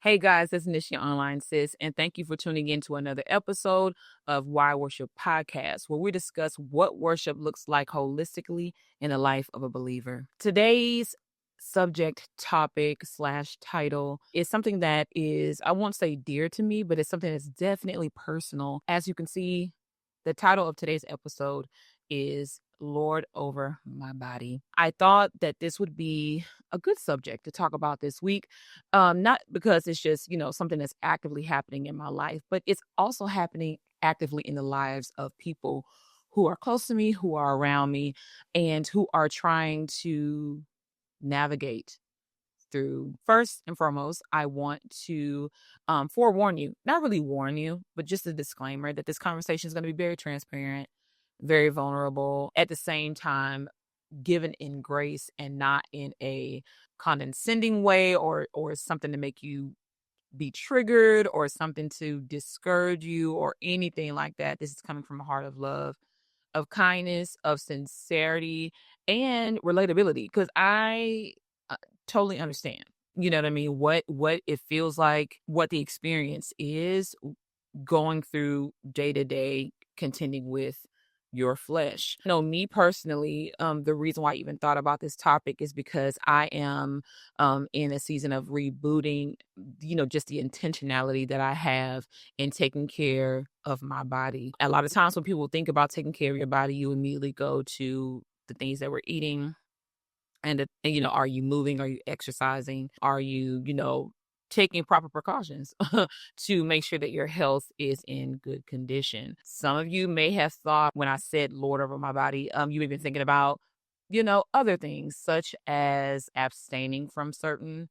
Hey guys, this is Nisha Online Sis, and thank you for tuning in to another episode of Why Worship Podcast, where we discuss what worship looks like holistically in the life of a believer. Today's subject topic slash title is something that is, I won't say dear to me, but it's something that's definitely personal. As you can see, the title of today's episode is Lord Over My Body. I thought that this would be a good subject to talk about this week. Not because it's just, something that's actively happening in my life, but it's also happening actively in the lives of people who are close to me, who are around me, and who are trying to navigate through. First and foremost, I want to forewarn you, not really warn you, but just a disclaimer that this conversation is going to be very transparent, very vulnerable, at the same time given in grace and not in a condescending way or something to make you be triggered or something to discourage you or anything like that. This is coming from a heart of love, of kindness, of sincerity, and relatability, because I totally understand. You know what I mean? What it feels like, what the experience is going through day to day, contending with your flesh. Me personally, the reason why I even thought about this topic is because I am in a season of rebooting, just the intentionality that I have in taking care of my body. A lot of times when people think about taking care of your body, you immediately go to the things that we're eating. And are you moving? Are you exercising? Are you, taking proper precautions to make sure that your health is in good condition? Some of you may have thought when I said Lord over my body, you may be thinking about, other things such as abstaining from certain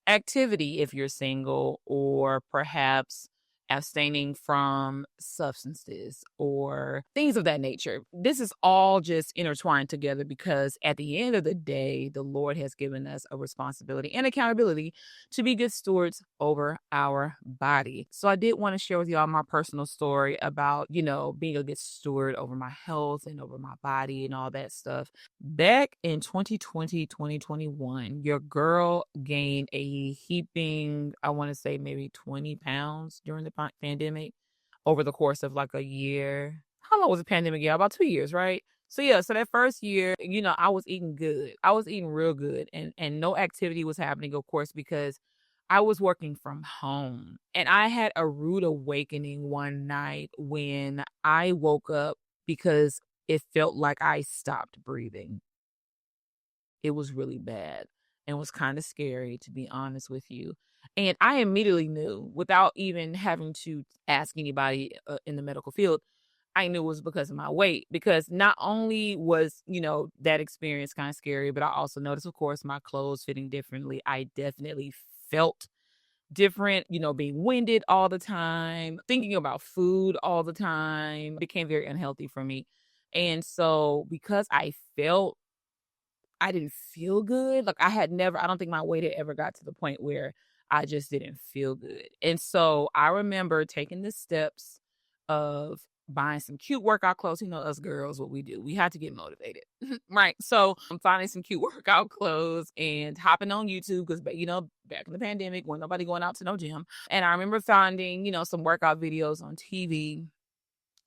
activity if you're single, or perhaps abstaining from substances or things of that nature. This is all just intertwined together because at the end of the day, the Lord has given us a responsibility and accountability to be good stewards over our body. So I did want to share with y'all my personal story about, being a good steward over my health and over my body and all that stuff. Back in 2020, 2021, your girl gained a heaping, I want to say maybe 20 pounds during the pandemic over the course of like a year. How long was the pandemic? Yeah, about 2 years, right? So yeah, so that first year, I was eating good. I was eating real good, and no activity was happening, of course, because I was working from home. And I had a rude awakening one night when I woke up because it felt like I stopped breathing. It was really bad and was kind of scary, to be honest with you. And I immediately knew, without even having to ask anybody in the medical field, I knew it was because of my weight. Because not only was, that experience kind of scary, but I also noticed, of course, my clothes fitting differently. I definitely felt different, being winded all the time, thinking about food all the time became very unhealthy for me. And so because I didn't feel good. Like I don't think my weight had ever got to the point where I just didn't feel good. And so I remember taking the steps of buying some cute workout clothes. Us girls, what we do, we had to get motivated. Right. So I'm finding some cute workout clothes and hopping on YouTube because, back in the pandemic, when nobody going out to no gym. And I remember finding, some workout videos on TV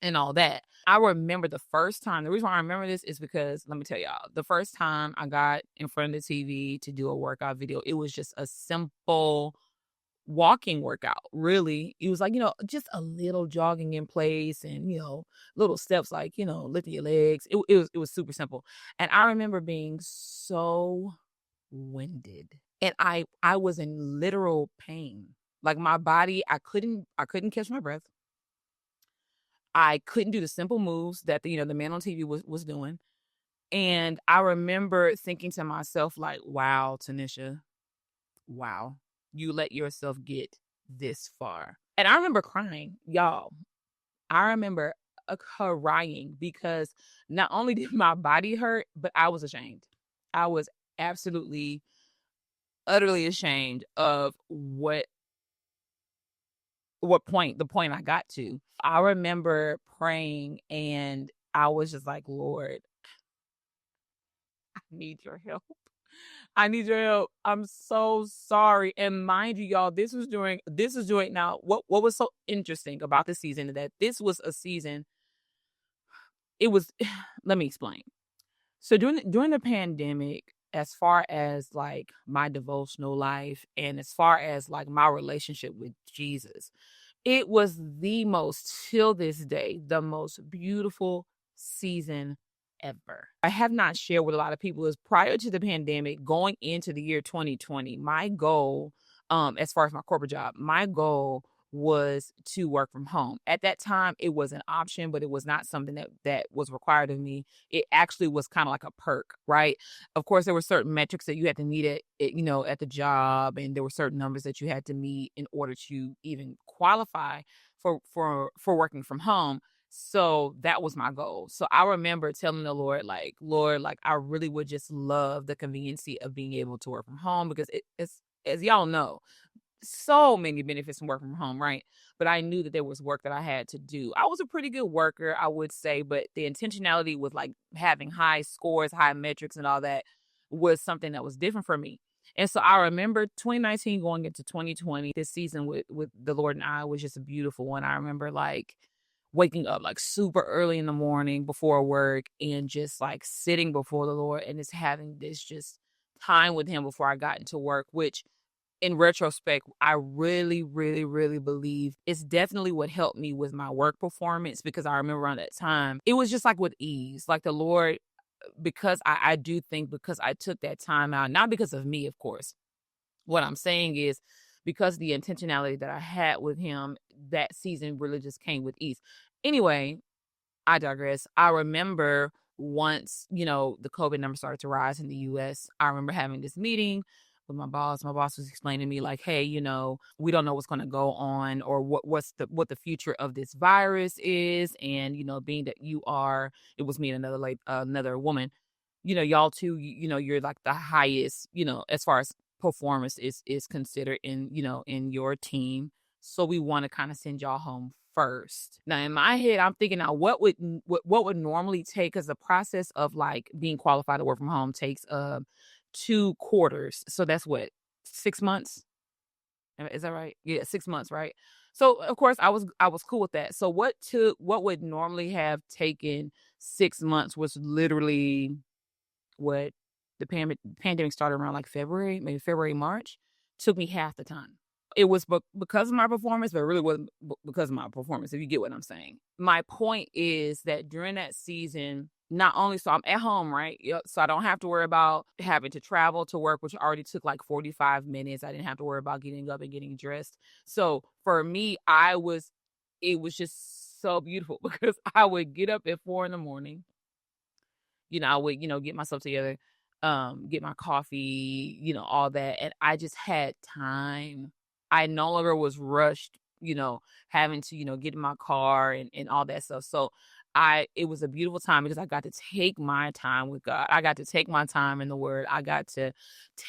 and all that. I remember the first time, the reason why I remember this is because, let me tell y'all, the first time I got in front of the TV to do a workout video, it was just a simple walking workout. Really, it was like, just a little jogging in place and, little steps like, lifting your legs. It was super simple. And I remember being so winded, and I was in literal pain. Like my body, I couldn't catch my breath. I couldn't do the simple moves that the man on TV was doing. And I remember thinking to myself, like, wow, Tanisha, wow, you let yourself get this far. And I remember crying, y'all. I remember crying because not only did my body hurt, but I was ashamed. I was absolutely, utterly ashamed of the point I got to. I remember praying and I was just like, Lord, I need your help. I need your help. I'm so sorry. And mind you, y'all, this was during now what was so interesting about the season that this was a season, it was let me explain. So during the pandemic, as far as like my devotional life and as far as like my relationship with Jesus, it was the most, till this day, the most beautiful season ever. I have not shared with a lot of people is prior to the pandemic, going into the year 2020, my goal, as far as my corporate job, my goal was to work from home. At that time, it was an option, but it was not something that was required of me. It actually was kind of like a perk, right? Of course, there were certain metrics that you had to meet at the job, and there were certain numbers that you had to meet in order to even qualify for working from home. So that was my goal. So I remember telling the Lord, like, Lord, like I really would just love the conveniency of being able to work from home because it's, as y'all know, so many benefits from working from home, right? But I knew that there was work that I had to do. I was a pretty good worker, I would say, but the intentionality with like having high scores, high metrics, and all that was something that was different for me. And so I remember 2019 going into 2020, this season with the Lord and I was just a beautiful one. I remember like waking up like super early in the morning before work and just like sitting before the Lord and just having this just time with him before I got into work, which in retrospect, I really, really, really believe it's definitely what helped me with my work performance because I remember around that time, it was just like with ease, like the Lord, because I do think because I took that time out, not because of me, of course. What I'm saying is because the intentionality that I had with him, that season really just came with ease. Anyway, I digress. I remember once, the COVID numbers started to rise in the US, I remember having this meeting with my boss. My boss was explaining to me like, hey, we don't know what's going to go on or what the future of this virus is. And, being that it was me and another woman, y'all too, you're like the highest, as far as performance is considered in your team. So we want to kind of send y'all home first. Now in my head, I'm thinking now what would normally take, because the process of like being qualified to work from home takes 2 quarters. So that's what, 6 months? Is that right? Yeah, 6 months, right? So of course I was cool with that. So what would normally have taken 6 months was literally what the pandemic started around like February, maybe February, March, took me half the time. It was because of my performance, but it really wasn't because of my performance, if you get what I'm saying. My point is that during that season, not only so I'm at home, right? Yep, so I don't have to worry about having to travel to work, which already took like 45 minutes. I didn't have to worry about getting up and getting dressed. So for me, it was just so beautiful because I would get up at 4 in the morning. I would, get myself together, get my coffee, all that. And I just had time. I no longer was rushed, having to, get in my car and all that stuff. So it was a beautiful time because I got to take my time with God. I got to take my time in the word. I got to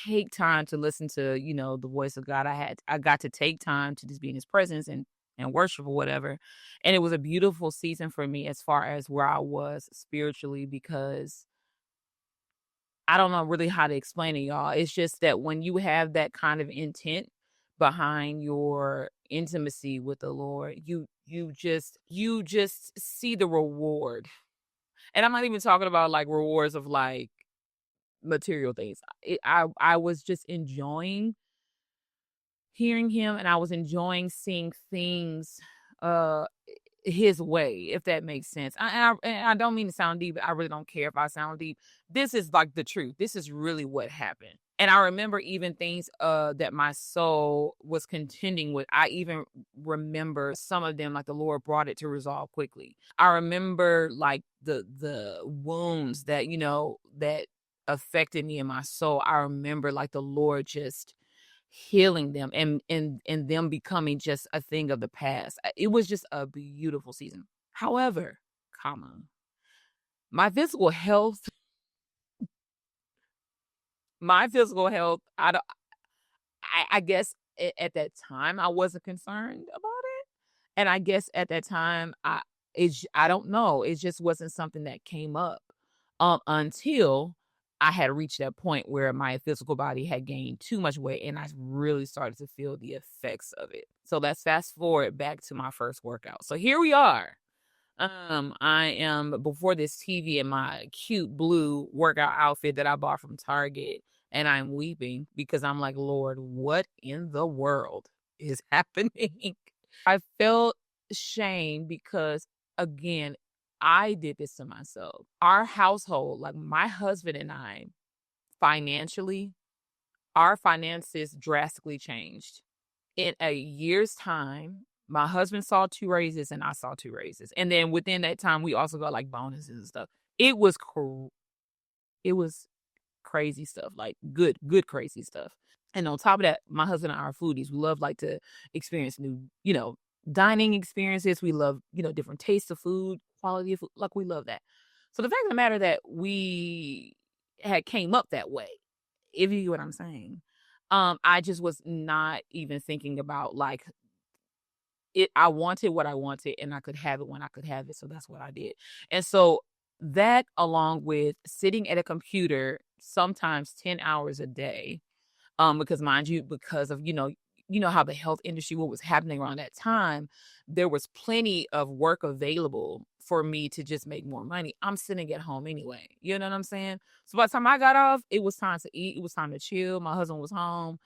take time to listen to, the voice of God. I got to take time to just be in his presence and worship or whatever. And it was a beautiful season for me as far as where I was spiritually because I don't know really how to explain it, y'all. It's just that when you have that kind of intent behind your intimacy with the Lord, you just see the reward. And I'm not even talking about like rewards of like material things. I was just enjoying hearing him and I was enjoying seeing things uh his way, if that makes sense. And I don't mean to sound deep, but I really don't care if I sound deep. This is like the truth. This is really what happened. And I remember even things that my soul was contending with. I even remember some of them, like the Lord brought it to resolve quickly. I remember like the wounds that, that affected me in my soul. I remember like the Lord just healing them and them becoming just a thing of the past. It was just a beautiful season. However, my physical health, my physical health, I guess at that time I wasn't concerned about it. And I guess at that time I don't know. It just wasn't something that came up until I had reached that point where my physical body had gained too much weight and I really started to feel the effects of it. So let's fast forward back to my first workout. So here we are. I am before this TV in my cute blue workout outfit that I bought from Target, and I'm weeping because I'm like, Lord, what in the world is happening? I felt shame because, again, I did this to myself. Our household, like my husband and I, financially, our finances drastically changed. In a year's time, my husband saw 2 raises and I saw 2 raises. And then within that time, we also got like bonuses and stuff. It was it was crazy stuff, like good crazy stuff. And on top of that, my husband and I are foodies. We love like to experience new, dining experiences. We love, different tastes of food, quality of food. Like we love that. So the fact of the matter that we had came up that way, if you get what I'm saying. I just was not even thinking about like it. I wanted what I wanted and I could have it when I could have it. So that's what I did. And so that along with sitting at a computer sometimes 10 hours a day, because mind you, because of, how the health industry, what was happening around that time, there was plenty of work available for me to just make more money. I'm sitting at home anyway. You know what I'm saying? So by the time I got off, it was time to eat. It was time to chill. My husband was home.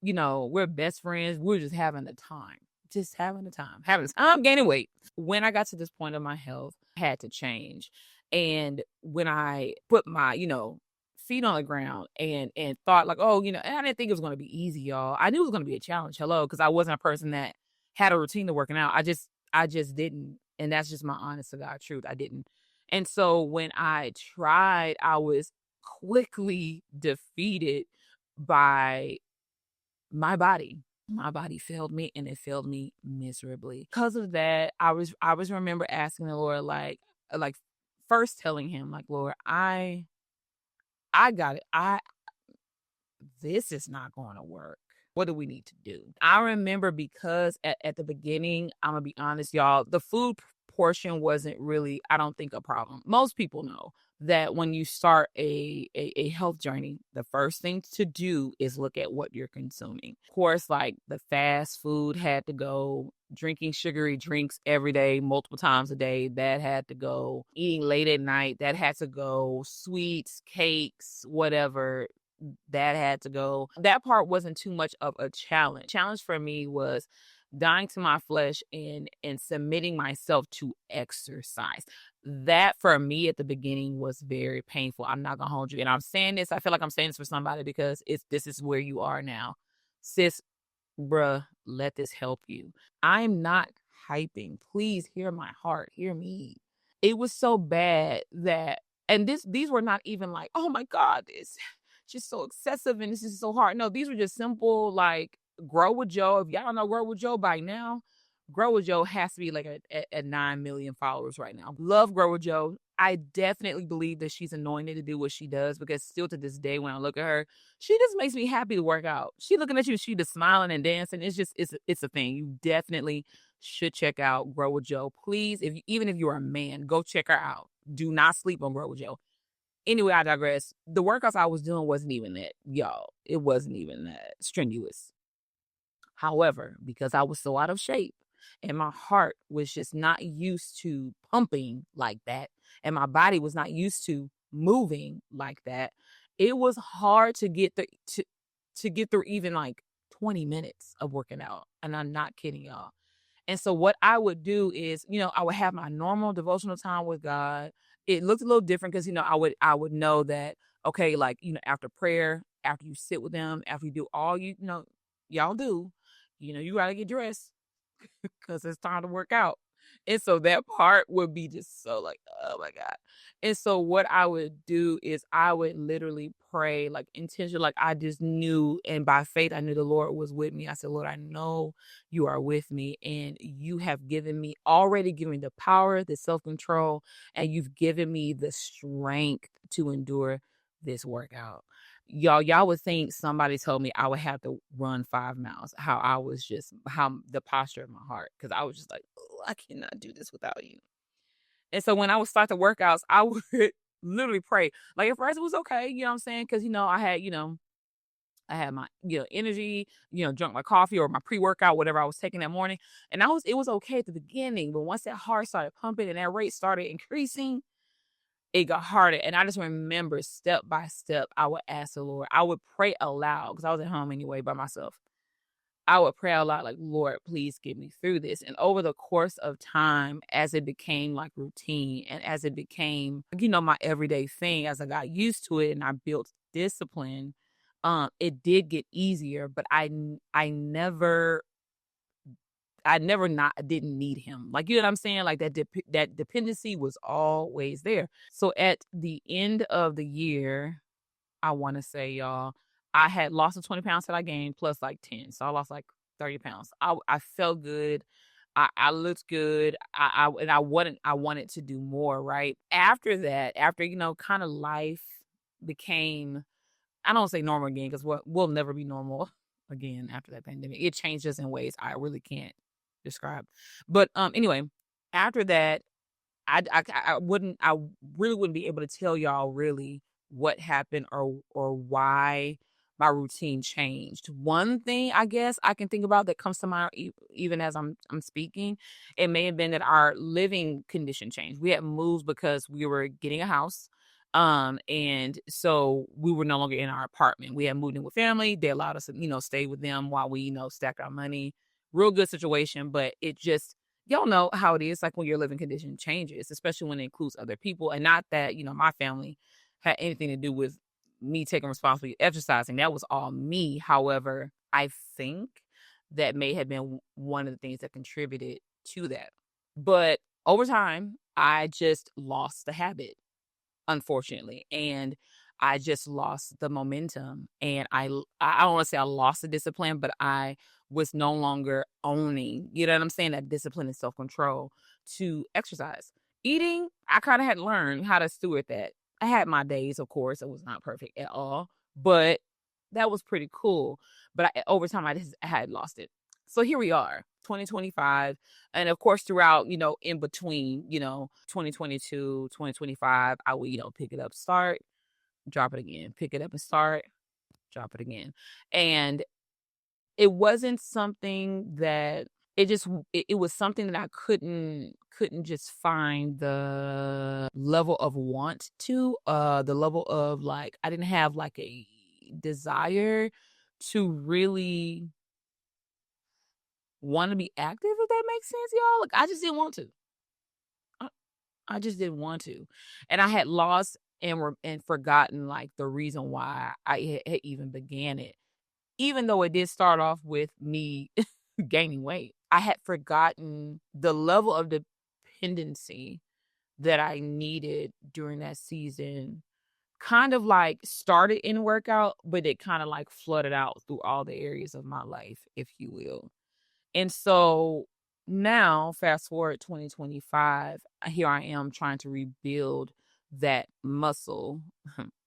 We're best friends. We're just having the time. Just having the time. Having the time gaining weight. When I got to this point of my health, I had to change. And when I put my, feet on the ground and thought like, oh, and I didn't think it was going to be easy, y'all. I knew it was going to be a challenge. Hello, because I wasn't a person that had a routine to working out. I just didn't, and that's just my honest to God truth. I didn't, and so when I tried, I was quickly defeated by my body. My body failed me, and it failed me miserably. Because of that, I was remember asking the Lord, like first telling Him, like, Lord, I got it. This is not going to work. What do we need to do? I remember because at the beginning, I'm going to be honest, y'all, the food portion wasn't really, I don't think, a problem. Most people know that when you start a health journey, the first thing to do is look at what you're consuming. Of course, like the fast food had to go, drinking sugary drinks every day, multiple times a day, that had to go, eating late at night, that had to go, sweets, cakes, whatever, that had to go. That part wasn't too much of a challenge. Challenge for me was dying to my flesh and submitting myself to exercise. That for me at the beginning was very painful. I'm not gonna hold you. And I'm saying this, I feel like I'm saying this for somebody because this is where you are now. Sis, bruh, let this help you. I'm not hyping. Please hear my heart. Hear me. It was so bad that, and these were not even like, oh my God, this just so excessive and this is so hard. No, these were just simple, like Grow with Joe. If y'all don't know Grow with Joe by now, Grow with Joe has to be like at 9 million followers right now. Love Grow with Joe. I definitely believe that she's anointed to do what she does because still to this day, when I look at her, she just makes me happy to work out. She looking at you, she just smiling and dancing. It's a thing. You definitely should check out Grow with Joe. Please, even if you're a man, go check her out. Do not sleep on Grow with Joe. Anyway, I digress. The workouts I was doing wasn't even that, y'all. It wasn't even that strenuous. However, because I was so out of shape and my heart was just not used to pumping like that, and my body was not used to moving like that, it was hard to get to get through even like 20 minutes of working out. And I'm not kidding y'all. And so what I would do is, I would have my normal devotional time with God. It looked a little different because, I would know that, okay, like, after prayer, after you sit with them, after you do all y'all do, you got to get dressed because it's time to work out. And so that part would be just so like, oh my God. And so what I would do is I would literally pray like intentional, like I just knew, and by faith, I knew the Lord was with me. I said, Lord, I know you are with me and you have already given me the power, the self-control, and you've given me the strength to endure this workout. Y'all would think somebody told me I would have to run 5 miles. How the posture of my heart, because I was just like, oh, I cannot do this without you. And so when I would start the workouts, I would literally pray. Like at first it was okay, you know what I'm saying? Cause I had, I had my, energy, drunk my coffee or my pre-workout, whatever I was taking that morning. And it was okay at the beginning. But once that heart started pumping and that rate started increasing, it got harder. And I just remember step by step, I would ask the Lord. I would pray aloud because I was at home anyway by myself. I would pray out loud, like, Lord, please get me through this. And over the course of time, as it became like routine and as it became, my everyday thing, as I got used to it and I built discipline, it did get easier, but I didn't need him. Like, you know what I'm saying? Like that dependency was always there. So at the end of the year, I want to say, y'all, I had lost the 20 pounds that I gained plus like 10. So I lost like 30 pounds. I felt good. I looked good. And I wanted to do more, right? After that, kind of life became, I don't say normal again because we'll never be normal again after that pandemic. It changed us in ways I really can't describe. But anyway, after that, I really wouldn't be able to tell y'all really what happened or why my routine changed. One thing I guess I can think about that comes to mind even as I'm speaking, it may have been that our living condition changed. We had moved because we were getting a house. And so we were no longer in our apartment. We had moved in with family. They allowed us to, stay with them while we, stacked our money. Real good situation, but it just, y'all know how it is, like when your living condition changes, especially when it includes other people. And not that, my family had anything to do with me taking responsibility exercising. That was all me. However, I think that may have been one of the things that contributed to that. But over time, I just lost the habit, unfortunately. And I just lost the momentum. And I don't want to say I lost the discipline, but I was no longer owning, you know what I'm saying, that discipline and self-control to exercise. Eating, I kind of had learned how to steward that. I had my days, of course. It was not perfect at all, but that was pretty cool. But over time, I had lost it. So here we are, 2025. And of course, throughout, in between, 2022, 2025, I would, pick it up, start, drop it again, pick it up and start, drop it again. And it wasn't something that it was something that I couldn't just find the level of want to, the level of like, I didn't have like a desire to really want to be active, if that makes sense, y'all. Like, I just didn't want to. I just didn't want to. And I had lost and forgotten like the reason why I had even began it. Even though it did start off with me gaining weight, I had forgotten the level of dependency that I needed during that season. Kind of like started in workout, but it kind of like flooded out through all the areas of my life, if you will. And so now, fast forward 2025, here I am trying to rebuild that muscle,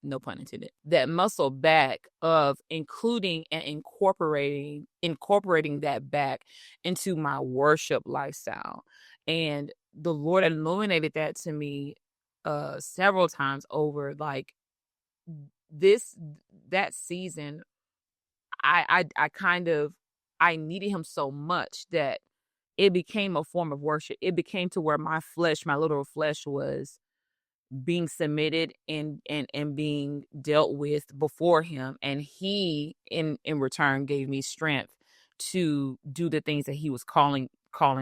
no pun intended, that muscle back of including and incorporating that back into my worship lifestyle. And the Lord illuminated that to me several times over, like that season. I kind of, I needed him so much that it became a form of worship. It became to where my flesh, my literal flesh, was being submitted and being dealt with before him. And he in return gave me strength to do the things that he was calling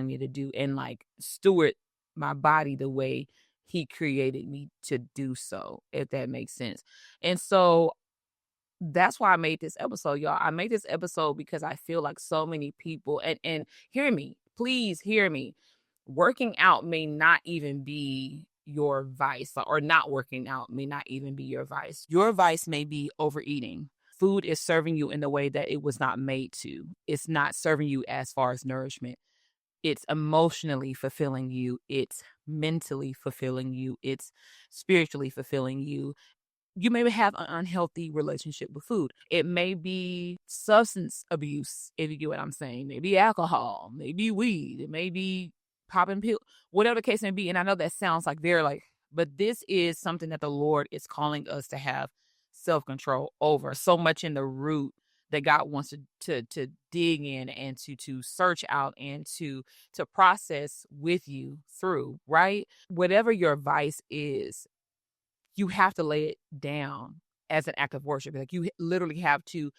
me to do, and like steward my body the way he created me to do so, if that makes sense. And so that's why I made this episode, y'all. I made this episode because I feel like so many people, and hear me, please hear me. Working out may not even be your vice, or not working out may not even be your vice. Your vice may be overeating. Food is serving you in the way that it was not made to. It's not serving you as far as nourishment. It's emotionally fulfilling you. It's mentally fulfilling you. It's spiritually fulfilling you. You may have an unhealthy relationship with food. It may be substance abuse, if you get what I'm saying. Maybe alcohol, maybe weed, it may be popping pills, whatever the case may be. And I know that sounds like very like, But this is something that the Lord is calling us to have self-control over, so much in the root that God wants to dig in and to search out and to process with you through, right? Whatever your vice is, you have to lay it down as an act of worship. Like you literally have to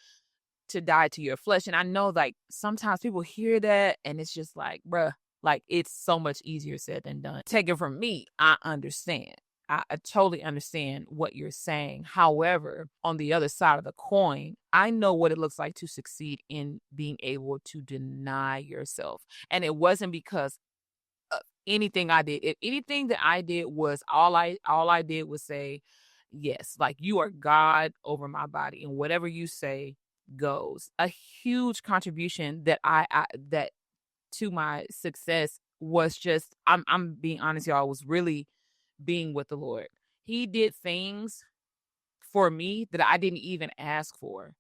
die to your flesh. And I know like sometimes people hear that and it's just like, bruh, like it's so much easier said than done. Take it from me, I understand. I totally understand what you're saying. However, on the other side of the coin, I know what it looks like to succeed in being able to deny yourself. And it wasn't because of anything I did. If anything that I did was all I did was say, yes, like you are God over my body, and whatever you say goes. A huge contribution that I that to my success was just I'm being honest, y'all, was really being with the Lord. He did things for me that I didn't even ask for.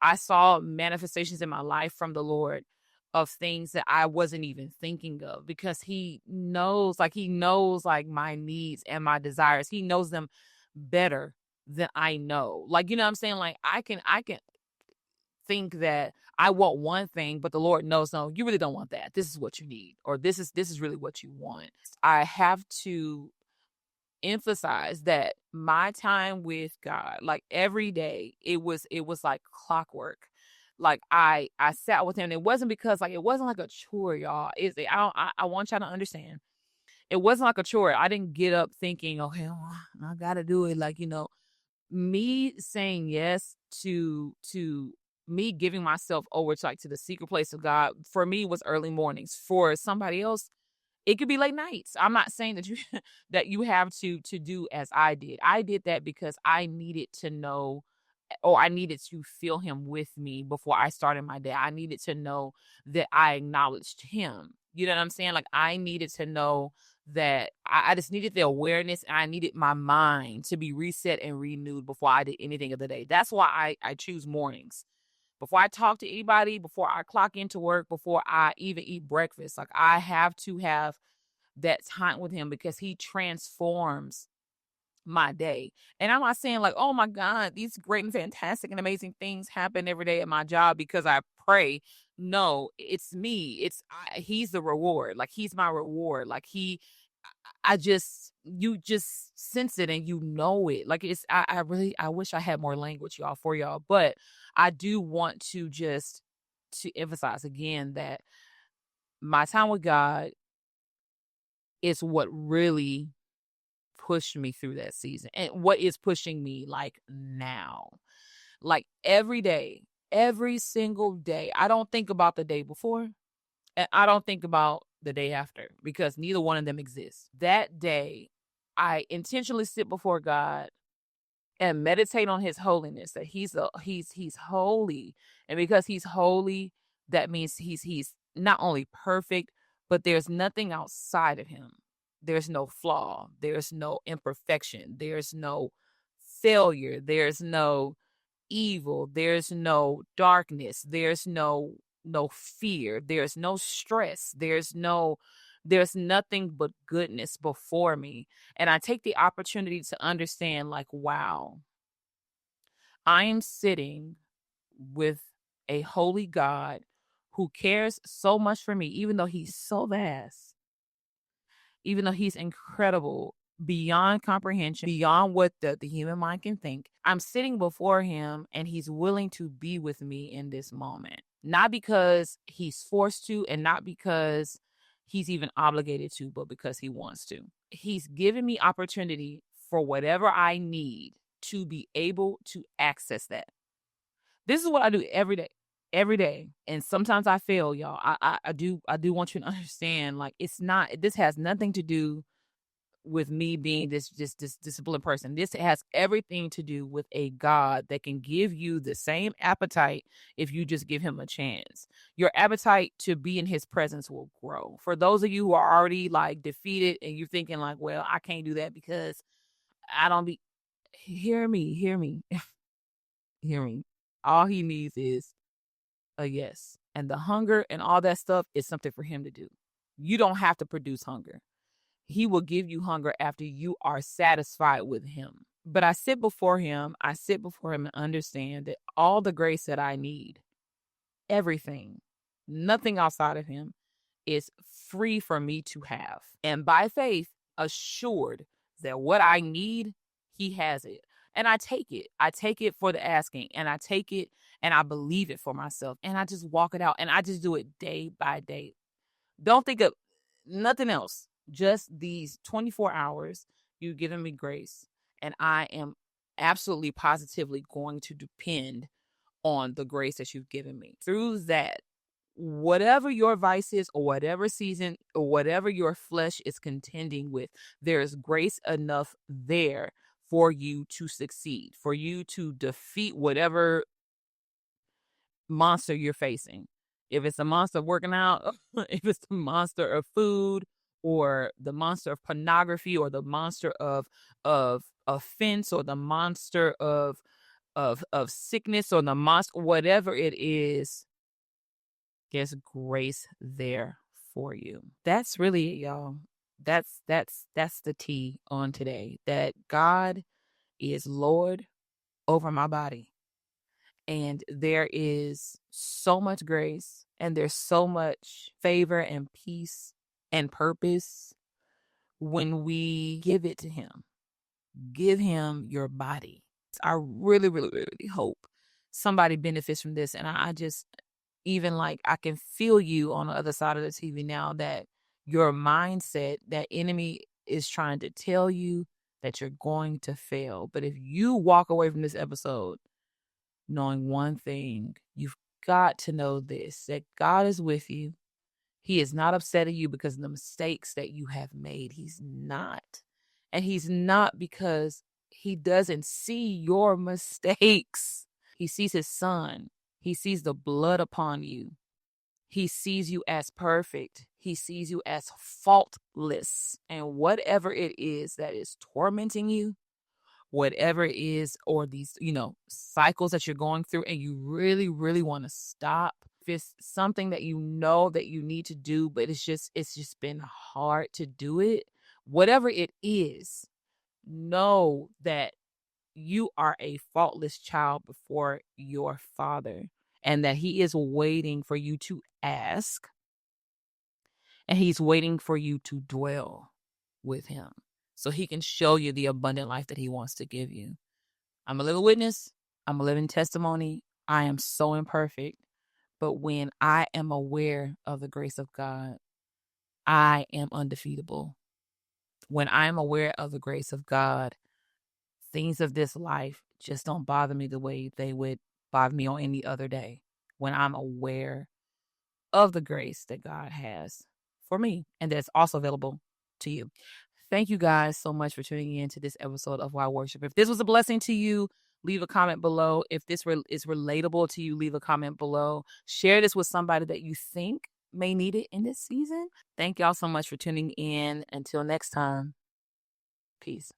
I saw manifestations in my life from the Lord of things that I wasn't even thinking of because he knows like my needs and my desires. He knows them better than I know. Like, you know what I'm saying? Like I can think that I want one thing, but the Lord knows, no, you really don't want that. This is what you need, or this is really what you want. I have to emphasize that my time with God, like every day, it was like clockwork. Like I sat with him. And it wasn't because like it wasn't like a chore, y'all. I want y'all to understand. It wasn't like a chore. I didn't get up thinking, okay, well, I gotta do it. Like, me saying yes to me giving myself over to like to the secret place of God for me was early mornings. For somebody else, it could be late nights. I'm not saying that you that you have to do as I did. I did that because I needed to know, or I needed to feel him with me before I started my day. I needed to know that I acknowledged him. You know what I'm saying? Like I needed to know that I just needed the awareness, and I needed my mind to be reset and renewed before I did anything of the day. That's why I choose mornings. Before I talk to anybody, before I clock into work, before I even eat breakfast, like I have to have that time with him because he transforms my day. And I'm not saying like, oh my God, these great and fantastic and amazing things happen every day at my job because I pray. No, it's me. He's the reward. Like he's my reward. Like you just sense it and you know it. Like I really, I wish I had more language, y'all, for y'all, but I do want to emphasize again that my time with God is what really pushed me through that season and what is pushing me like now. Like every day, every single day, I don't think about the day before and I don't think about the day after because neither one of them exists. That day, I intentionally sit before God and meditate on his holiness, that he's holy. And because he's holy, that means he's not only perfect, but there's nothing outside of him. There's no flaw, there's no imperfection, there's no failure, there's no evil, there's no darkness, there's no fear, there's no stress, there's nothing but goodness before me. And I take the opportunity to understand like, wow, I am sitting with a holy God who cares so much for me, even though he's so vast, even though he's incredible, beyond comprehension, beyond what the human mind can think. I'm sitting before him and he's willing to be with me in this moment. Not because he's forced to and not because he's even obligated to, but because he wants to. He's given me opportunity for whatever I need to be able to access that. This is what I do every day. Every day. And sometimes I fail, y'all. I do want you to understand, like, this has nothing to do with me being this disciplined person. This has everything to do with a God that can give you the same appetite if you just give him a chance. Your appetite to be in his presence will grow. For those of you who are already like defeated and you're thinking like, well, I can't do that because I don't be hear me, hear me, hear me. All he needs is a yes. And the hunger and all that stuff is something for him to do. You don't have to produce hunger. He will give you hunger after you are satisfied with him. But I sit before him and understand that all the grace that I need, everything, nothing outside of him is free for me to have. And by faith, assured that what I need, he has it. And I take it. I take it for the asking, and I take it and I believe it for myself. And I just walk it out, and I just do it day by day. Don't think of nothing else. Just these 24 hours, you've given me grace. And I am absolutely positively going to depend on the grace that you've given me. Through that, whatever your vice is, or whatever season, or whatever your flesh is contending with, there is grace enough there for you to succeed, for you to defeat whatever monster you're facing. If it's a monster of working out, if it's the monster of food, or the monster of pornography, or the monster of offense, or the monster of sickness, or the monster, whatever it is, there's grace there for you. That's really it, y'all. That's the tea on today. That God is Lord over my body. And there is so much grace, and there's so much favor and peace and purpose when we give it to him. Give him your body. I really, really, really hope somebody benefits from this. And I just, even like, I can feel you on the other side of the TV now, that your mindset, that enemy is trying to tell you that you're going to fail. But if you walk away from this episode knowing one thing, you've got to know this, that God is with you. He is not upset at you because of the mistakes that you have made. He's not. And he's not because he doesn't see your mistakes. He sees his son. He sees the blood upon you. He sees you as perfect. He sees you as faultless. And whatever it is that is tormenting you, whatever it is, or these, cycles that you're going through, and you really, really want to stop. If it's something that you know that you need to do, but it's just been hard to do it, whatever it is, know that you are a faultless child before your Father, and that he is waiting for you to ask, and he's waiting for you to dwell with him so he can show you the abundant life that he wants to give you. I'm a living witness. I'm a living testimony. I am so imperfect. But when I am aware of the grace of God, I am undefeatable. When I'm aware of the grace of God, things of this life just don't bother me the way they would bother me on any other day. When I'm aware of the grace that God has for me, and that's also available to you. Thank you guys so much for tuning in to this episode of Why Worship. If this was a blessing to you, leave a comment below. If this is relatable to you, leave a comment below. Share this with somebody that you think may need it in this season. Thank y'all so much for tuning in. Until next time, peace.